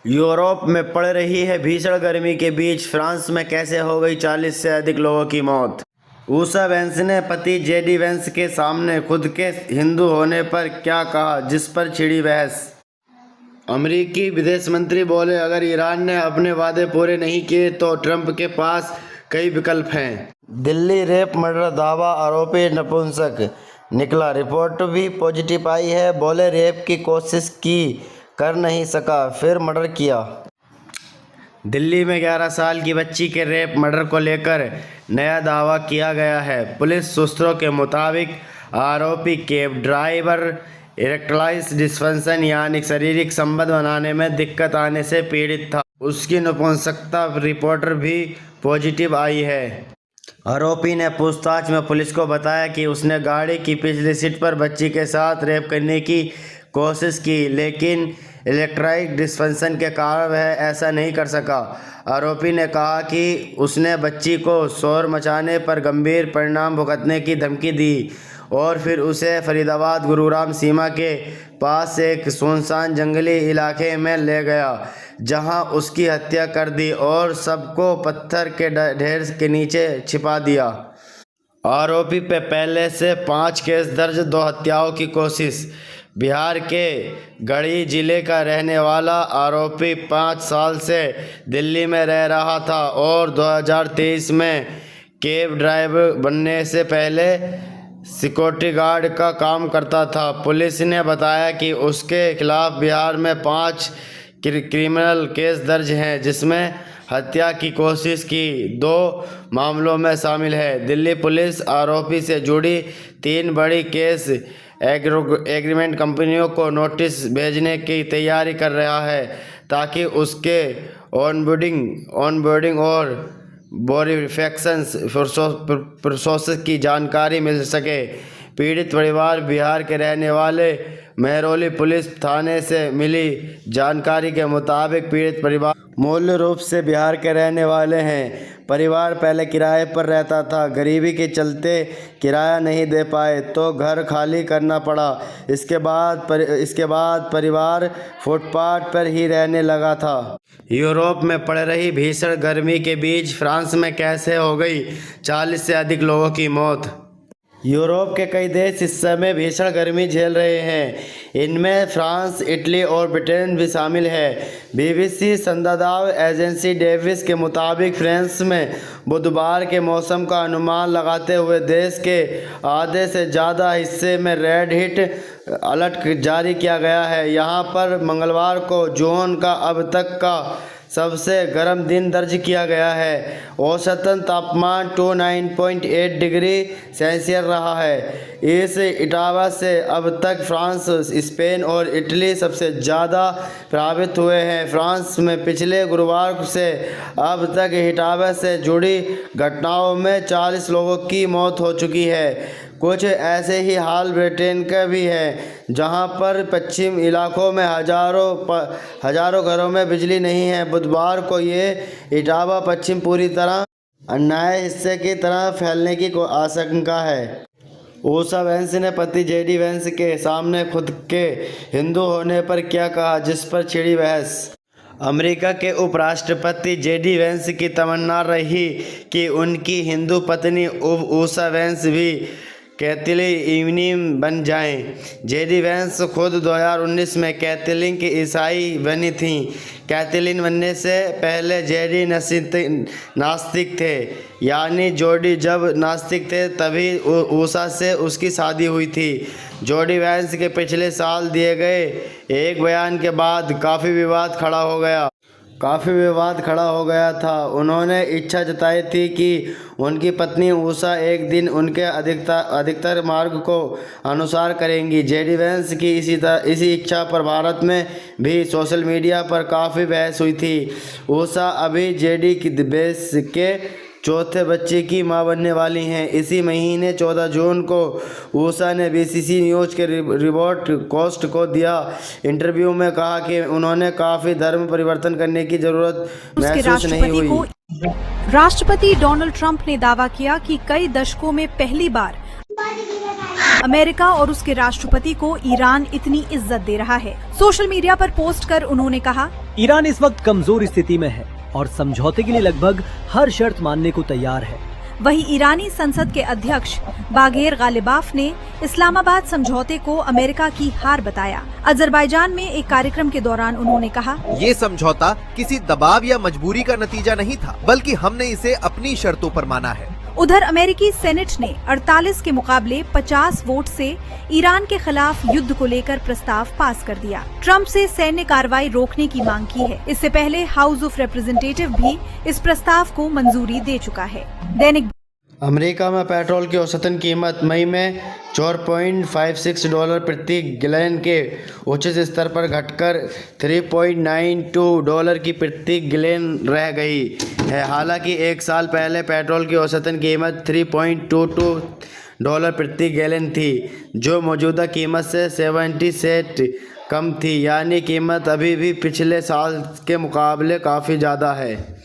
Europe में पड़ रही है भीषण गर्मी के बीच फ्रांस में कैसे हो गई 40 से अधिक लोगों की मौत। ऊषा वेंस ने पति जेडी वेंस के सामने खुद के हिंदू होने पर क्या कहा, जिस पर छिड़ी बहस। अमेरिकी विदेश मंत्री बोले, अगर ईरान ने अपने वादे पूरे नहीं किए तो ट्रंप के पास कई विकल्प हैं। दिल्ली रेप मर्डर दावा, आरोपी नपुंसक निकला, रिपोर्ट भी पॉजिटिव आई है। बोले, रेप की कोशिश की, कर नहीं सका, फिर मर्डर किया। दिल्ली में 11 साल की बच्ची के रेप मर्डर को लेकर नया दावा किया गया है। पुलिस सूत्रों के मुताबिक आरोपी कैब ड्राइवर इरेक्टाइल डिस्फंक्शन यानी शारीरिक संबंध बनाने में दिक्कत आने से पीड़ित था। उसकी नपुंसकता रिपोर्ट भी पॉजिटिव आई है। आरोपी ने पूछताछ में पुलिस को बताया कि उसने गाड़ी की पिछली सीट पर बच्ची के साथ रेप करने की कोशिश की, लेकिन इलेक्ट्राइक डिस्फंक्शन के कारण वह ऐसा नहीं कर सका। आरोपी ने कहा कि उसने बच्ची को शोर मचाने पर गंभीर परिणाम भुगतने की धमकी दी और फिर उसे फरीदाबाद गुरुग्राम सीमा के पास एक सुनसान जंगली इलाके में ले गया, जहां उसकी हत्या कर दी और सबको पत्थर के ढेर के नीचे छिपा दिया। आरोपी पे पहले से 5 केस दर्ज, 2 हत्याओं की कोशिश। बिहार के गढ़ी जिले का रहने वाला आरोपी 5 साल से दिल्ली में रह रहा था और 2023 में कैब ड्राइवर बनने से पहले सिक्योरिटी गार्ड का काम करता था। पुलिस ने बताया कि उसके खिलाफ बिहार में 5 क्रिमिनल केस दर्ज हैं, जिसमें हत्या की कोशिश की 2 मामलों में शामिल है। दिल्ली पुलिस आरोपी से जुड़ी 3 बड़ी केस एग्रीमेंट कंपनियों को नोटिस भेजने की तैयारी कर रहा है, ताकि उसके ऑनबोर्डिंग और वेरिफिकेशन प्रोसेस की जानकारी मिल सके। पीड़ित परिवार बिहार के रहने वाले महरौली पुलिस थाने से मिली जानकारी के मुताबिक पीड़ित परिवार मूल रूप से बिहार के रहने वाले हैं। परिवार पहले किराए पर रहता था, गरीबी के चलते किराया नहीं दे पाए तो घर खाली करना पड़ा। इसके बाद परिवार फुटपाथ पर ही रहने लगा था। यूरोप में पड़ रही भीषण गर्मी के बीच फ्रांस में कैसे हो गई 40 से अधिक लोगों की मौत। यूरोप के कई देश इस समय भीषण गर्मी झेल रहे हैं। इनमें फ्रांस, इटली और ब्रिटेन भी शामिल है। बीबीसी संवाददाता एजेंसी डेविस के मुताबिक फ्रांस में बुधवार के मौसम का अनुमान लगाते हुए देश के आधे से ज़्यादा हिस्से में रेड हीट अलर्ट जारी किया गया है। यहाँ पर मंगलवार को जून का अब तक का सबसे गर्म दिन दर्ज किया गया है। औसतन तापमान 29.8 डिग्री सेल्सियस रहा है। इस इटावा से अब तक फ्रांस, स्पेन और इटली सबसे ज़्यादा प्रभावित हुए हैं। फ्रांस में पिछले गुरुवार से अब तक इटावा से जुड़ी घटनाओं में 40 लोगों की मौत हो चुकी है। कुछ ऐसे ही हाल ब्रिटेन का भी है, जहां पर पश्चिम इलाकों में हजारों घरों में बिजली नहीं है। बुधवार को ये इटावा पश्चिम पूरी तरह नए हिस्से की तरह फैलने की आशंका है। ऊषा वेंस ने पति जेडी वेंस के सामने खुद के हिंदू होने पर क्या कहा, जिस पर छिड़ी बहस। अमेरिका के उपराष्ट्रपति जेडी वेंस की तमन्ना रही कि उनकी हिंदू पत्नी ऊषा वेंस भी कैथोलिक बन जाएं। जेडी वेंस खुद 2019 में कैथोलिक ईसाई बनी थीं। कैथोलिक बनने से पहले जेडी नास्तिक थे, यानी जोडी जब नास्तिक थे तभी ऊषा से उसकी शादी हुई थी। जेडी वेंस के पिछले साल दिए गए एक बयान के बाद काफ़ी विवाद खड़ा हो गया था। उन्होंने इच्छा जताई थी कि उनकी पत्नी ऊषा एक दिन उनके अधिकतर मार्ग को अनुसार करेंगी। जेडी वेंस की इसी इच्छा पर भारत में भी सोशल मीडिया पर काफ़ी बहस हुई थी। ऊषा अभी जेडी वेंस के 4थे बच्चे की मां बनने वाली हैं। इसी महीने 14 जून को ऊषा ने बीबीसी न्यूज़ के रिपोर्टकास्ट को दिया इंटरव्यू में कहा कि उन्होंने काफ़ी धर्म परिवर्तन करने की जरूरत महसूस नहीं हुई। राष्ट्रपति डोनाल्ड ट्रंप ने दावा किया कि कई दशकों में पहली बार अमेरिका और उसके राष्ट्रपति को ईरान इतनी इज्जत दे रहा है। सोशल मीडिया पर पोस्ट कर उन्होंने कहा, ईरान इस वक्त कमजोर स्थिति में है और समझौते के लिए लगभग हर शर्त मानने को तैयार है। वहीं ईरानी संसद के अध्यक्ष बागेर गालिबाफ ने इस्लामाबाद समझौते को अमेरिका की हार बताया। अजरबैजान में एक कार्यक्रम के दौरान उन्होंने कहा, ये समझौता किसी दबाव या मजबूरी का नतीजा नहीं था, बल्कि हमने इसे अपनी शर्तों पर माना है। उधर अमेरिकी सेनेट ने 48 के मुकाबले 50 वोट से ईरान के खिलाफ युद्ध को लेकर प्रस्ताव पास कर दिया। ट्रंप से सैन्य कार्रवाई रोकने की मांग की है। इससे पहले हाउस ऑफ रिप्रेजेंटेटिव भी इस प्रस्ताव को मंजूरी दे चुका है। दैनिक अमेरिका में पेट्रोल की औसतन कीमत मई में $4.56 प्रति गैलन के उच्च स्तर पर घटकर $3.92 की प्रति गैलन रह गई है। हालांकि एक साल पहले पेट्रोल की औसतन कीमत $3.22 प्रति गैलन थी, जो मौजूदा कीमत से 70 सेंट कम थी। यानी कीमत अभी भी पिछले साल के मुकाबले काफ़ी ज़्यादा है।